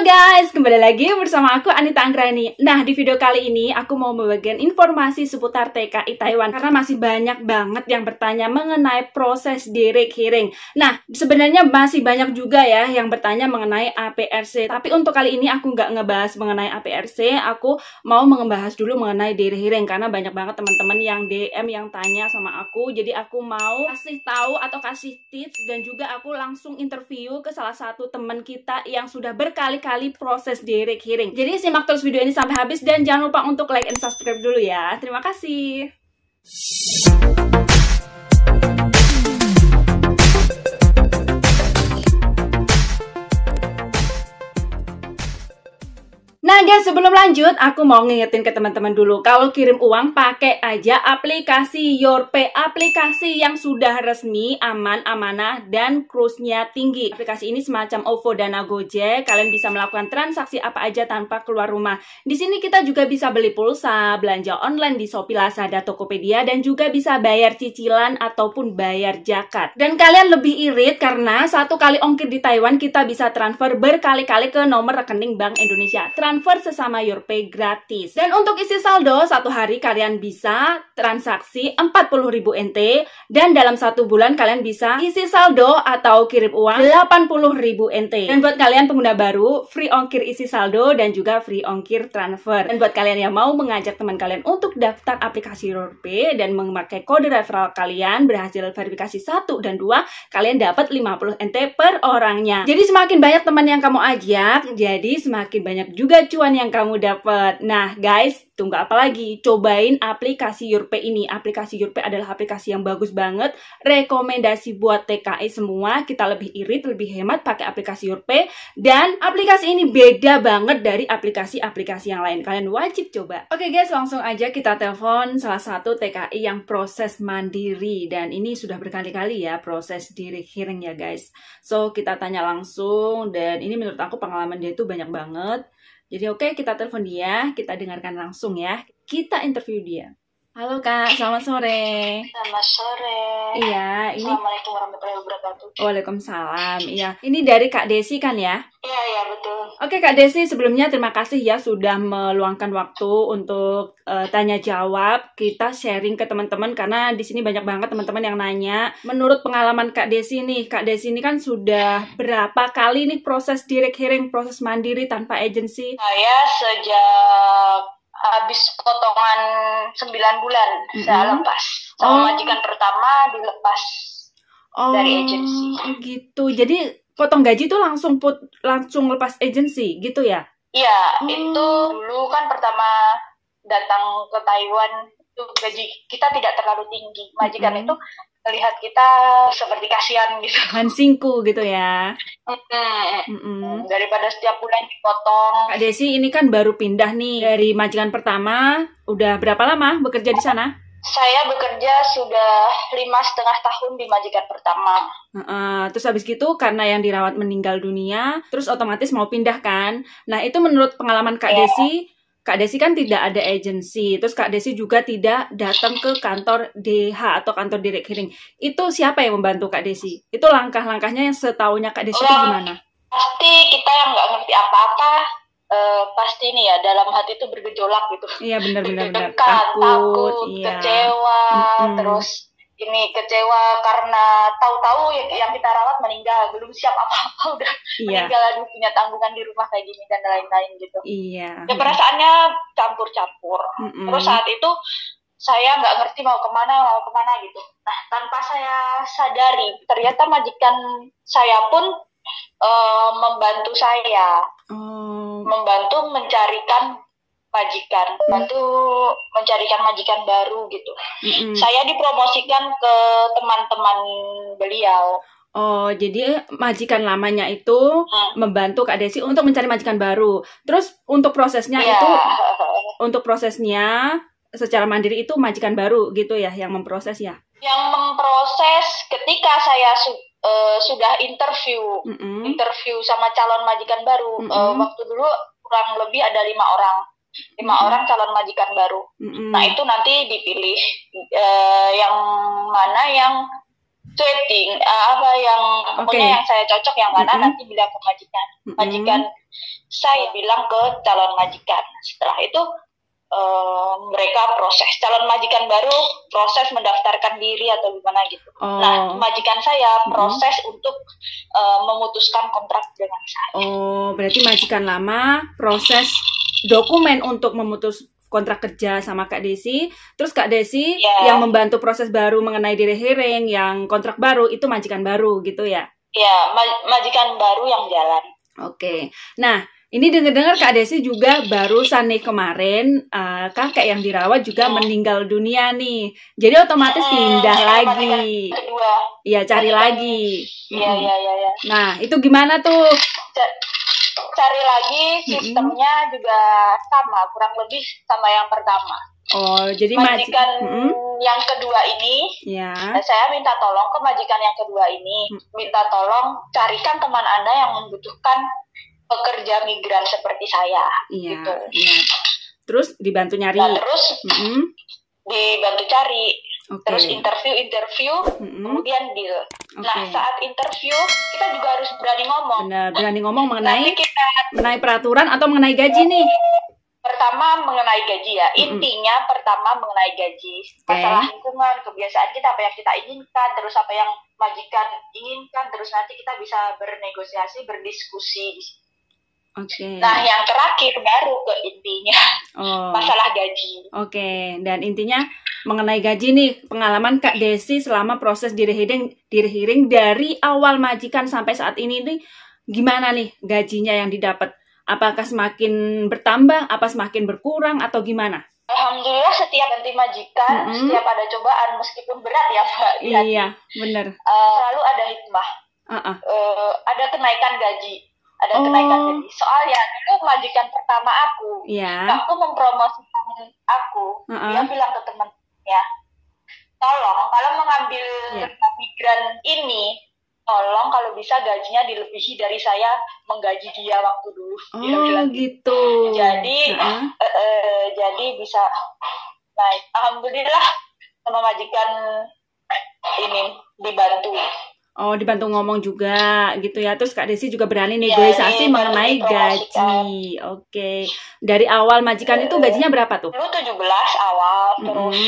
guys, kembali lagi bersama aku Anita Anggrani. Nah, di video kali ini aku mau membagikan informasi seputar TKI Taiwan karena masih banyak banget yang bertanya mengenai proses direct hearing. Nah, sebenarnya masih banyak juga ya yang bertanya mengenai APRC. Tapi untuk kali ini aku nggak ngebahas mengenai APRC, aku mau membahas dulu mengenai direct hearing karena banyak banget teman-teman yang DM yang tanya sama aku. Jadi aku mau kasih tahu atau kasih tips dan juga aku langsung interview ke salah satu teman kita yang sudah berkali-kali proses direct hearing. Jadi simak terus video ini sampai habis dan jangan lupa untuk like and subscribe dulu ya. Terima kasih. Nah guys, sebelum lanjut, aku mau ngingetin ke teman-teman dulu, kalau kirim uang pakai aja aplikasi YorPay, aplikasi yang sudah resmi, aman, amanah, dan cruise-nya tinggi. Aplikasi ini semacam OVO dan Gojek, kalian bisa melakukan transaksi apa aja tanpa keluar rumah. Di sini kita juga bisa beli pulsa, belanja online di Shopee, Lazada, Tokopedia, dan juga bisa bayar cicilan ataupun bayar zakat. Dan kalian lebih irit karena satu kali ongkir di Taiwan kita bisa transfer berkali-kali ke nomor rekening Bank Indonesia. Transfer sesama YorPay gratis. Dan untuk isi saldo, satu hari kalian bisa transaksi 40.000 NT dan dalam satu bulan kalian bisa isi saldo atau kirim uang 80.000 NT. Dan buat kalian pengguna baru, free ongkir isi saldo dan juga free ongkir transfer. Dan buat kalian yang mau mengajak teman kalian untuk daftar aplikasi YorPay dan memakai kode referral kalian berhasil verifikasi 1 dan 2, kalian dapat 50 NT per orangnya. Jadi semakin banyak teman yang kamu ajak, jadi semakin banyak juga cuan yang kamu dapat. Nah guys, tunggu apa lagi? Cobain aplikasi YorPay ini. Aplikasi YorPay adalah aplikasi yang bagus banget. Rekomendasi buat TKI semua. Kita lebih irit, lebih hemat pakai aplikasi YorPay. Dan aplikasi ini beda banget dari aplikasi-aplikasi yang lain. Kalian wajib coba. Oke guys, langsung aja kita telepon salah satu TKI yang proses mandiri. Dan ini sudah berkali-kali ya proses direct hearing ya guys. So kita tanya langsung. Dan ini menurut aku pengalaman dia itu banyak banget. Jadi oke, kita telepon dia, kita dengarkan langsung ya. Kita interview dia. Halo Kak, selamat sore. Selamat sore. Iya, ini Assalamualaikum warahmatullahi wabarakatuh. Waalaikumsalam. Iya, ini dari Kak Desi kan ya? Iya, betul. Oke Kak Desi, sebelumnya terima kasih ya sudah meluangkan waktu untuk tanya jawab. Kita sharing ke teman-teman karena di sini banyak banget teman-teman yang nanya. Menurut pengalaman Kak Desi nih, Kak Desi ini kan sudah berapa kali nih proses direct hearing, proses mandiri tanpa agensi? Saya sejak habis potongan 9 bulan saya lepas. Sama majikan pertama dilepas dari agensi. Gitu. Jadi potong gaji tuh langsung lepas agensi gitu ya? Iya, itu dulu kan pertama datang ke Taiwan itu gaji kita tidak terlalu tinggi. Majikan itu melihat kita seperti kasihan gitu. Hansingku gitu ya. Daripada setiap bulan dipotong. Kak Desi ini kan baru pindah nih dari majikan pertama. Udah berapa lama bekerja di sana? Saya bekerja sudah 5,5 tahun di majikan pertama. Terus habis gitu karena yang dirawat meninggal dunia, terus otomatis mau pindah kan? Nah itu menurut pengalaman Kak Desi, Kak Desi kan tidak ada agensi, terus Kak Desi juga tidak datang ke kantor DH atau kantor direct hearing. Itu siapa yang membantu Kak Desi? Itu langkah-langkahnya yang setahunya Kak Desi itu gimana? Pasti kita yang nggak ngerti apa-apa, pasti nih ya dalam hati itu bergejolak gitu. Iya benar-benar takut, iya. kecewa, terus ini kecewa karena tahu-tahu yang kita rawat meninggal, belum siap apa-apa udah meninggal, aduh punya tanggungan di rumah kayak gini dan lain-lain gitu. Iya. Ya perasaannya campur-campur. Terus saat itu saya nggak ngerti mau kemana gitu. Nah tanpa saya sadari ternyata majikan saya pun membantu saya, membantu mencarikan majikan baru gitu. Saya dipromosikan ke teman-teman beliau. Oh, jadi majikan lamanya itu membantu Kak Desi untuk mencari majikan baru. Terus untuk prosesnya secara mandiri itu majikan baru gitu ya yang memproses ya? Yang memproses ketika saya sudah interview sama calon majikan baru. Waktu dulu kurang lebih ada 5 orang. 5 orang calon majikan baru. Nah itu nanti dipilih yang mana yang sweating apa yang pokoknya yang saya cocok yang mana nanti bilang ke majikan. Majikan saya bilang ke calon majikan. Setelah itu mereka proses, calon majikan baru proses mendaftarkan diri atau gimana gitu. Nah, majikan saya proses untuk memutuskan kontrak dengan saya. Berarti majikan lama proses dokumen untuk memutus kontrak kerja sama Kak Desi, terus Kak Desi yang membantu proses baru mengenai direct-hiring, yang kontrak baru itu majikan baru gitu ya? Ya, majikan baru yang jalan. Oke, nah ini dengar-dengar Kak Desi juga barusan nih kemarin kakek yang dirawat juga meninggal dunia nih, jadi otomatis pindah lagi. Iya, cari lagi. Iya. Nah, itu gimana tuh? Cari lagi sistemnya juga sama, kurang lebih sama yang pertama. Jadi majikan yang kedua ini, saya minta tolong ke majikan yang kedua ini, minta tolong carikan teman Anda yang membutuhkan pekerja migran seperti saya. Gitu. Iya. Terus dibantu nyari. Nah, terus dibantu cari. Terus interview, kemudian deal. Nah, saat interview kita juga harus berani ngomong. Benar, berani ngomong mengenai peraturan atau mengenai gaji nih. Pertama mengenai gaji ya. Intinya pertama mengenai gaji. Masalah lingkungan, kebiasaan kita, apa yang kita inginkan, terus apa yang majikan inginkan, terus nanti kita bisa bernegosiasi, berdiskusi. Nah, yang terakhir baru ke intinya masalah gaji. Dan intinya mengenai gaji nih, pengalaman Kak Desi selama proses direct-hiring dari awal majikan sampai saat ini nih, gimana nih gajinya yang didapat? Apakah semakin bertambah, apa semakin berkurang, atau gimana? Alhamdulillah setiap ganti majikan, setiap ada cobaan, meskipun berat ya Mbak. Iya, benar. Selalu ada hikmah. Ada kenaikan gaji. Soalnya dulu majikan pertama aku, waktu mempromosikan aku, dia bilang ke teman-temannya, tolong kalau mengambil migran ini, tolong kalau bisa gajinya dilebihi dari saya menggaji dia waktu dulu. Dia bilang gitu. Jadi bisa naik. Alhamdulillah sama majikan ini dibantu. Dibantu ngomong juga gitu ya. Terus Kak Desi juga berani negosiasi mengenai gaji. Dari awal majikan itu gajinya berapa tuh? Dulu 17 awal, terus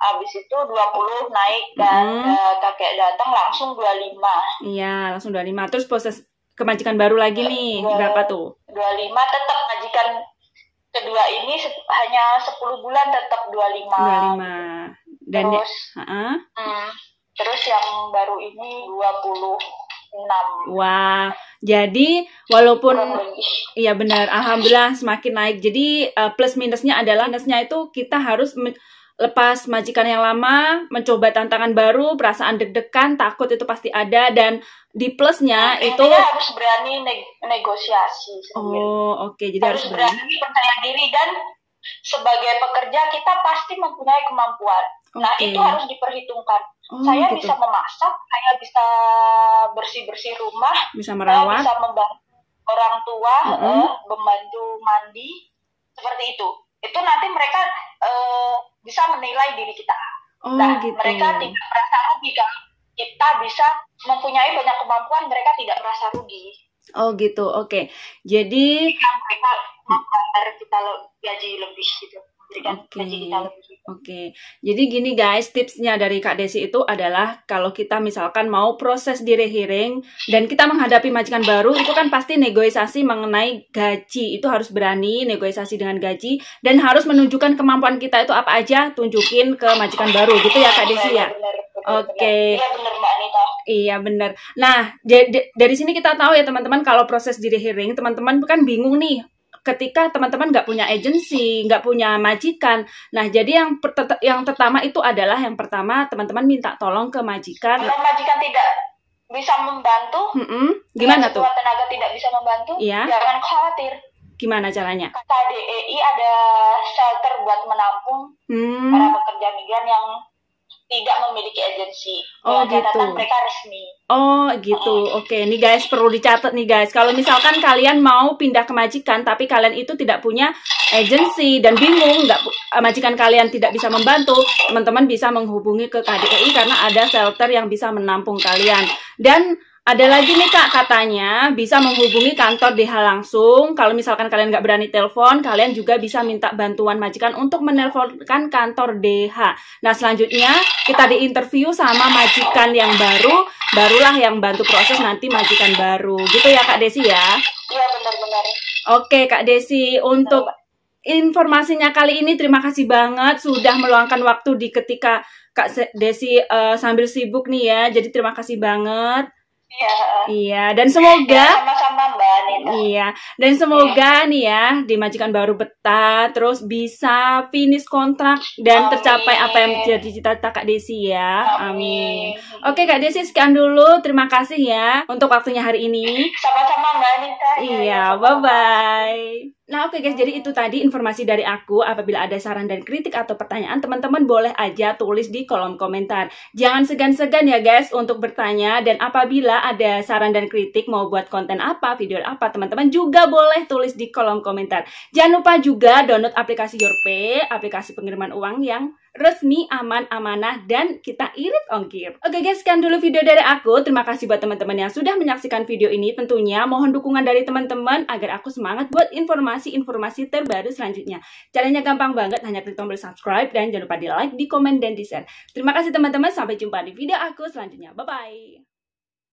abis itu 20 naik dan kakek datang langsung 25. Iya, langsung 25. Terus proses ke majikan baru lagi nih, berapa tuh? 25 tetap majikan kedua ini hanya 10 bulan tetap 25. Dan terus terus yang baru ini 26. Wah, jadi walaupun iya benar, alhamdulillah semakin naik. Jadi plus minusnya adalah minusnya itu kita harus lepas majikan yang lama, mencoba tantangan baru, perasaan deg-degan, takut itu pasti ada, dan di plusnya itu harus berani negosiasi sendiri. Jadi harus berani percaya diri, dan sebagai pekerja kita pasti mempunyai kemampuan. Nah, itu harus diperhitungkan. Saya bisa memasak, saya bisa bersih-bersih rumah, bisa merawat, bisa membantu orang tua, membantu mandi, seperti itu. Itu nanti mereka bisa menilai diri kita. Mereka tidak merasa rugi kalau kita bisa mempunyai banyak kemampuan, mereka tidak merasa rugi. Jadi mereka membayar kita gaji lebih gitu. Jadi gini guys, tipsnya dari Kak Desi itu adalah kalau kita misalkan mau proses direct-hiring dan kita menghadapi majikan baru, itu kan pasti negosiasi mengenai gaji. Itu harus berani negosiasi dengan gaji dan harus menunjukkan kemampuan kita itu apa aja, tunjukin ke majikan baru gitu ya Kak Desi ya. Iya benar Mbak Anita. Iya benar. Nah, dari sini kita tahu ya teman-teman, kalau proses direct-hiring, teman-teman kan bingung nih ketika teman-teman nggak punya agensi, nggak punya majikan. Nah, jadi yang pertama itu adalah yang pertama teman-teman minta tolong ke majikan. Kalau majikan tidak bisa membantu, gimana tuh? Tenaga tidak bisa membantu, jangan khawatir. Gimana caranya? KDEI ada shelter buat menampung para pekerja migran yang tidak memiliki agensi. Oh gitu. Catatan mereka resmi. Oh gitu. Oke, nih guys perlu dicatat nih guys. Kalau misalkan kalian mau pindah ke majikan tapi kalian itu tidak punya agensi dan bingung majikan kalian tidak bisa membantu, teman-teman bisa menghubungi ke KDEI karena ada shelter yang bisa menampung kalian. Dan ada lagi nih Kak, katanya bisa menghubungi kantor DH langsung. Kalau misalkan kalian nggak berani telepon, kalian juga bisa minta bantuan majikan untuk menelponkan kantor DH. Nah selanjutnya kita diinterview sama majikan yang barulah yang bantu proses nanti majikan baru. Gitu ya Kak Desi ya? Iya benar-benar. Oke Kak Desi, untuk informasinya kali ini terima kasih banget sudah meluangkan waktu di ketika Kak Desi sambil sibuk nih ya. Jadi terima kasih banget. Iya, dan semoga ya, sama-sama Mbak Anita. Iya, dan semoga nih ya di majikan baru betah, terus bisa finish kontrak dan tercapai apa yang menjadi cita-cita Kak Desi ya. Amin. Oke Kak Desi, sekian dulu. Terima kasih ya untuk waktunya hari ini. Sama-sama Mbak Anita. Iya, bye-bye. Nah oke guys, jadi itu tadi informasi dari aku. Apabila ada saran dan kritik atau pertanyaan, teman-teman boleh aja tulis di kolom komentar. Jangan segan-segan ya guys untuk bertanya. Dan apabila ada saran dan kritik mau buat konten apa, video apa, teman-teman juga boleh tulis di kolom komentar. Jangan lupa juga download aplikasi YourPay, aplikasi pengiriman uang yang resmi, aman, amanah, dan kita irit ongkir. Oke guys, sekian dulu video dari aku. Terima kasih buat teman-teman yang sudah menyaksikan video ini. Tentunya mohon dukungan dari teman-teman agar aku semangat buat informasi terbaru selanjutnya. Caranya gampang banget, hanya klik tombol subscribe dan jangan lupa di like, di komen, dan di share. Terima kasih teman-teman, sampai jumpa di video aku selanjutnya. Bye-bye.